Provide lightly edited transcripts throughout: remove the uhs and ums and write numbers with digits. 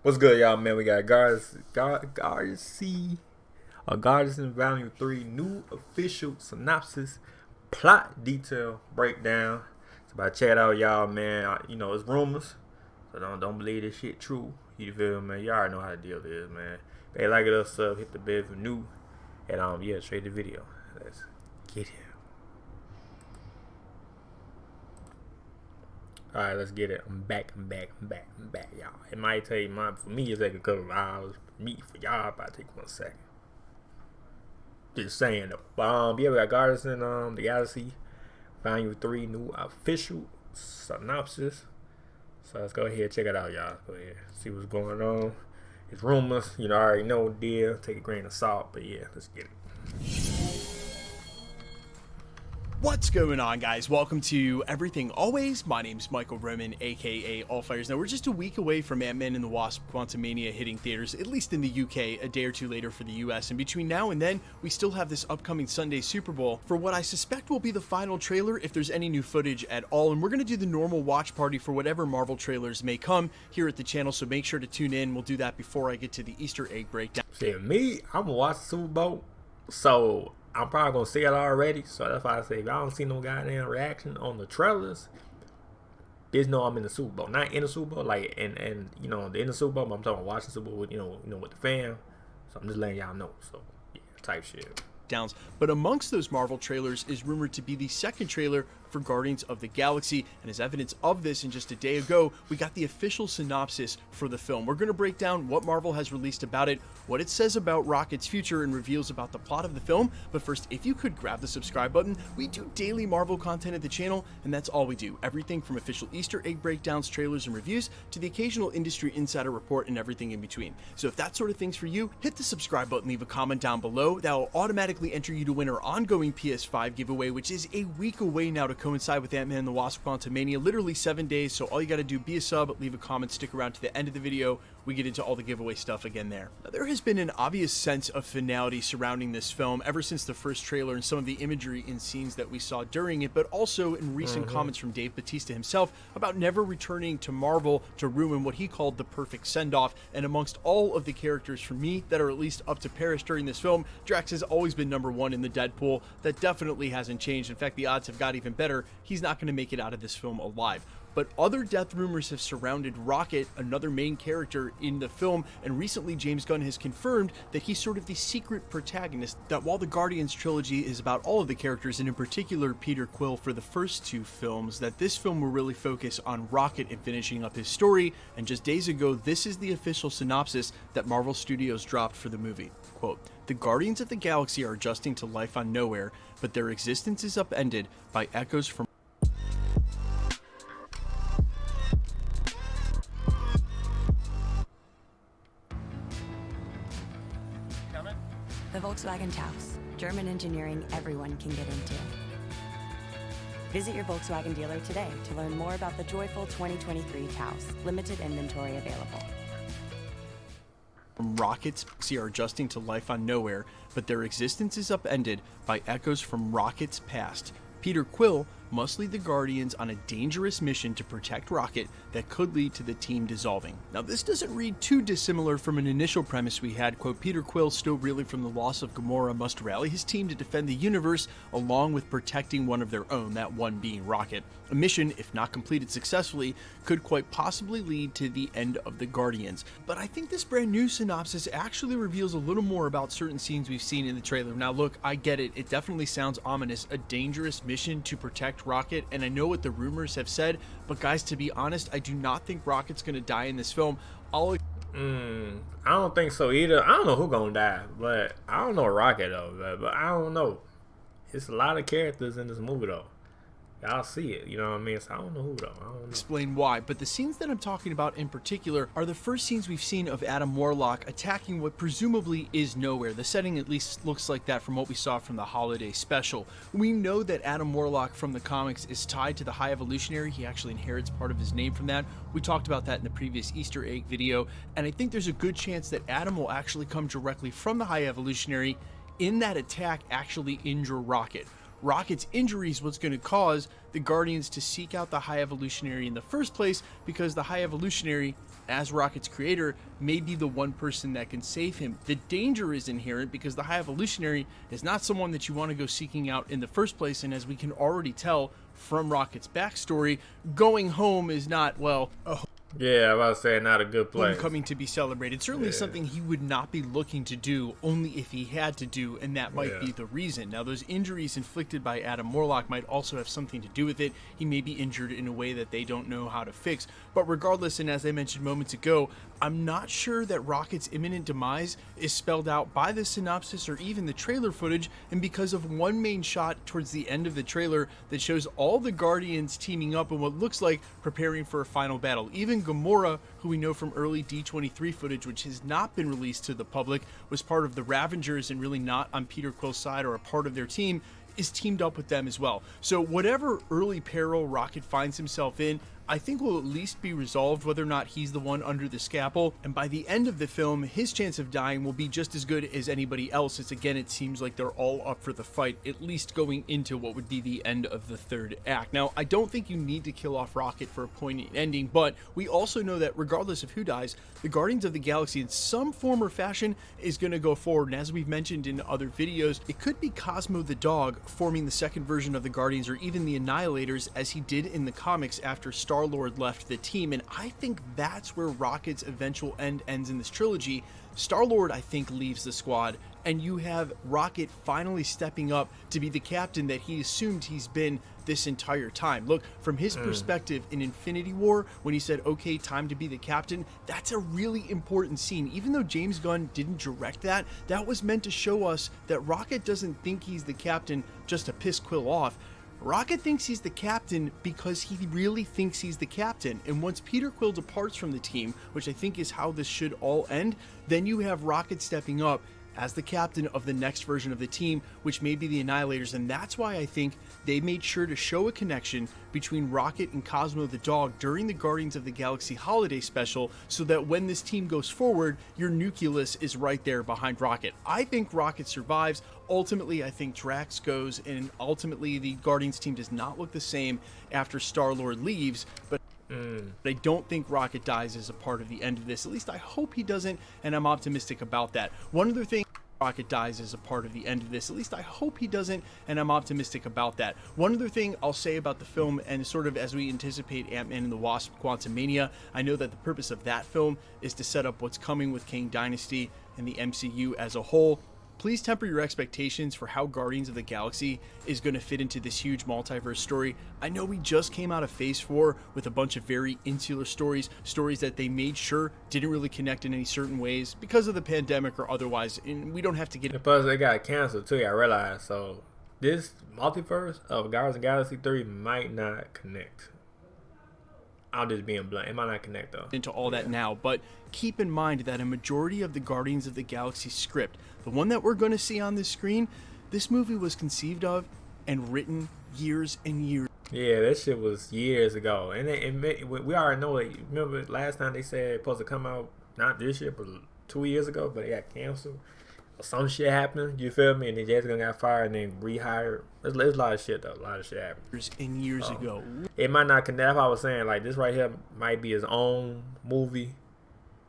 What's good, y'all, man? We got Guardian Volume 3 new official synopsis, plot detail breakdown. So about to check it out, y'all, man. You know, it's rumors, so don't believe this shit true. You feel me, man? Y'all already know how to deal with this, man. If they like it, sub, hit the bell if you're new, and yeah, straight to the video. Let's get it. Alright, let's get it. I'm back, y'all. It might take for me it's like a couple of hours. For me, for y'all, it might take 1 second. Just saying though. But yeah, we got Guardians in the Galaxy Volume 3 new official synopsis. So let's go ahead and check it out, y'all. Go ahead, see what's going on. It's rumors, you know, I already know the deal. Take a grain of salt, but yeah, let's get it. What's going on, guys? Welcome to Everything Always. My name's Michael Roman, aka Allfires. Now, we're just a week away from Ant-Man and the Wasp: Quantumania hitting theaters, at least in the UK, a day or two later for the US. And between now and then, we still have this upcoming Sunday Super Bowl for what I suspect will be the final trailer, if there's any new footage at all. And we're going to do the normal watch party for whatever Marvel trailers may come here at the channel, so make sure to tune in. We'll do that before I get to the Easter egg breakdown. See, me, I'm gonna watch the Super Bowl, so I'm probably gonna see it already, so that's why I say if I don't see no goddamn reaction on the trailers, just know I'm in the Super Bowl. Not in the Super Bowl, like and you know, in the Super Bowl, but I'm talking watching Super Bowl with you know with the fam. So I'm just letting y'all know. So yeah, type shit. But amongst those Marvel trailers is rumored to be the second trailer for Guardians of the Galaxy, and as evidence of this, in just a day ago, we got the official synopsis for the film. We're going to break down what Marvel has released about it, what it says about Rocket's future, and reveals about the plot of the film. But first, if you could grab the subscribe button, we do daily Marvel content at the channel, and that's all we do. Everything from official Easter egg breakdowns, trailers, and reviews, to the occasional industry insider report and everything in between. So if that sort of thing's for you, hit the subscribe button, leave a comment down below. That will automatically enter you to win our ongoing PS5 giveaway, which is a week away now to coincide with Ant-Man and the Wasp: Quantumania, literally 7 days. So all you got to do, be a sub, leave a comment, stick around to the end of the video. We get into all the giveaway stuff again there. Now, there has been an obvious sense of finality surrounding this film ever since the first trailer and some of the imagery and scenes that we saw during it, but also in recent comments from Dave Bautista himself about never returning to Marvel to ruin what he called the perfect send-off. And amongst all of the characters for me that are at least up to Paris during this film, Drax has always been #1 in the Deadpool. That definitely hasn't changed. In fact, the odds have got even better. He's not going to make it out of this film alive. But other death rumors have surrounded Rocket, another main character in the film, and recently James Gunn has confirmed that he's sort of the secret protagonist, that while the Guardians trilogy is about all of the characters, and in particular Peter Quill for the first 2 films, that this film will really focus on Rocket and finishing up his story. And just days ago, this is the official synopsis that Marvel Studios dropped for the movie. Quote, "The Guardians of the Galaxy are adjusting to life on Nowhere, but their existence is upended by echoes from..." The Volkswagen Taos, German engineering everyone can get into. Visit your Volkswagen dealer today to learn more about the joyful 2023 Taos. Limited inventory available. From Rockets are adjusting to life on Nowhere, but their existence is upended by echoes from Rocket's past. Peter Quill must lead the Guardians on a dangerous mission to protect Rocket that could lead to the team dissolving. Now, this doesn't read too dissimilar from an initial premise we had. Quote, Peter Quill, still reeling from the loss of Gamora, must rally his team to defend the universe along with protecting one of their own, that one being Rocket. A mission, if not completed successfully, could quite possibly lead to the end of the Guardians. But I think this brand new synopsis actually reveals a little more about certain scenes we've seen in the trailer. Now look, I get it. It definitely sounds ominous. A dangerous mission to protect Rocket, and I know what the rumors have said, but guys, to be honest, I do not think Rocket's gonna die in this film. I don't think so either. I don't know who's gonna die, but I don't know Rocket though. But I don't know. It's a lot of characters in this movie though. Y'all see it, you know what I mean? So I don't know who though. I don't know. Explain why, but the scenes that I'm talking about in particular are the first scenes we've seen of Adam Warlock attacking what presumably is Nowhere. The setting at least looks like that from what we saw from the holiday special. We know that Adam Warlock from the comics is tied to the High Evolutionary. He actually inherits part of his name from that. We talked about that in the previous Easter egg video, and I think there's a good chance that Adam will actually come directly from the High Evolutionary in that attack, actually injure Rocket. Rocket's injury is what's going to cause the Guardians to seek out the High Evolutionary in the first place, because the High Evolutionary, as Rocket's creator, may be the one person that can save him. The danger is inherent because the High Evolutionary is not someone that you want to go seeking out in the first place, and as we can already tell from Rocket's backstory, going home is not, well, yeah, I was saying not a good place. Homecoming to be celebrated. Certainly something he would not be looking to do only if he had to do, and that might be the reason. Now, those injuries inflicted by Adam Warlock might also have something to do with it. He may be injured in a way that they don't know how to fix. But regardless, and as I mentioned moments ago, I'm not sure that Rocket's imminent demise is spelled out by the synopsis or even the trailer footage, and because of one main shot towards the end of the trailer that shows all the Guardians teaming up in what looks like preparing for a final battle. Even Gamora, who we know from early D23 footage, which has not been released to the public, was part of the Ravengers and really not on Peter Quill's side or a part of their team, is teamed up with them as well. So whatever early peril Rocket finds himself in, I think will at least be resolved whether or not he's the one under the scalpel, and by the end of the film, his chance of dying will be just as good as anybody else's. Again, it seems like they're all up for the fight, at least going into what would be the end of the third act. Now, I don't think you need to kill off Rocket for a poignant ending, but we also know that regardless of who dies, the Guardians of the Galaxy in some form or fashion is going to go forward, and as we've mentioned in other videos, it could be Cosmo the dog forming the second version of the Guardians, or even the Annihilators, as he did in the comics after Star-Lord left the team, and I think that's where Rocket's eventual end ends in this trilogy. Star-Lord, I think, leaves the squad, and you have Rocket finally stepping up to be the captain that he assumed he's been this entire time. Look, from his perspective in Infinity War, when he said, okay, time to be the captain, that's a really important scene. Even though James Gunn didn't direct that, that was meant to show us that Rocket doesn't think he's the captain just to piss Quill off. Rocket thinks he's the captain because he really thinks he's the captain, and once Peter Quill departs from the team, which I think is how this should all end, then you have Rocket stepping up as the captain of the next version of the team, which may be the Annihilators, and that's why I think they made sure to show a connection between Rocket and Cosmo the dog during the Guardians of the Galaxy holiday special, so that when this team goes forward, your nucleus is right there behind Rocket. I think Rocket survives. Ultimately, I think Drax goes, and ultimately the Guardians team does not look the same after Star-Lord leaves, but I don't think Rocket dies as a part of the end of this. At least I hope he doesn't, and I'm optimistic about that. One other thing, Rocket dies as a part of the end of this. At least I hope he doesn't, and I'm optimistic about that. One other thing I'll say about the film, and sort of as we anticipate Ant-Man and the Wasp: Quantumania, I know that the purpose of that film is to set up what's coming with Kang Dynasty and the MCU as a whole. Please temper your expectations for how Guardians of the Galaxy is going to fit into this huge multiverse story. I know we just came out of Phase 4 with a bunch of very insular stories that they made sure didn't really connect in any certain ways because of the pandemic or otherwise, and we don't have to get... Plus, they got canceled too, I realized, so this multiverse of Guardians of the Galaxy 3 might not connect. I'm just being blunt. It might not connect though. Into all that now, but keep in mind that a majority of the Guardians of the Galaxy script, the one that we're going to see on this screen, this movie was conceived of and written years and years. Yeah, that shit was years ago, and we already know. Like, remember last time they said it's supposed to come out not this year, but 2 years ago, but it got canceled. Some shit happened, you feel me? And then Jason got fired and then rehired. There's a lot of shit though. A lot of shit happened. Years ago. It might not connect. That's what I was saying. Like, this right here might be his own movie.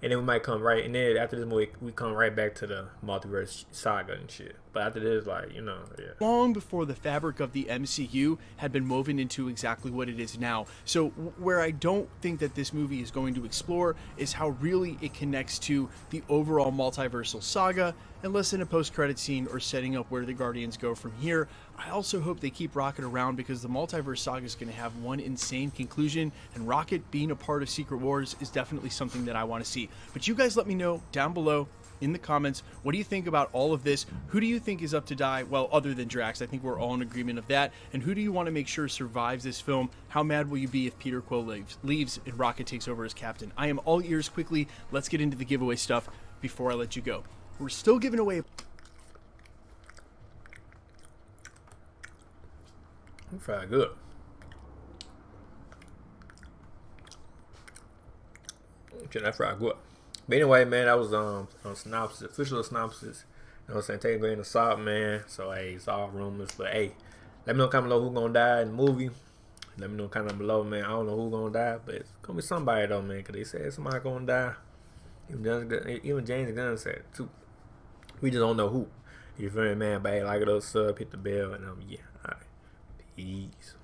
And then we might come right, and then after this movie, we come right back to the multiverse saga and shit. But after this, like, you know, yeah. Long before the fabric of the MCU had been woven into exactly what it is now. So where I don't think that this movie is going to explore is how really it connects to the overall multiversal saga, unless in a post-credit scene or setting up where the Guardians go from here. I also hope they keep Rocket around because the multiverse saga is going to have one insane conclusion, and Rocket being a part of Secret Wars is definitely something that I want to see. But you guys let me know down below in the comments, what do you think about all of this? Who do you think is up to die? Well, other than Drax, I think we're all in agreement of that. And who do you want to make sure survives this film? How mad will you be if Peter Quill leaves and Rocket takes over as captain? I am all ears. Quickly, let's get into the giveaway stuff before I let you go. We're still giving away... I'm feeling good. Shit, that fried good. But anyway, man, that was on synopsis, official synopsis. You know what I'm saying? Take a grain of salt, man. So hey, it's all rumors, but hey, Let me know comment below who's gonna die in the movie. Let me know comment below, man. I don't know who's gonna die, but it's gonna be somebody though, man. Cause they said somebody gonna die. Even James Gunn said it too. We just don't know who. You feel me, man? But hey, like it, sub, hit the bell, and yeah. All right. Peace.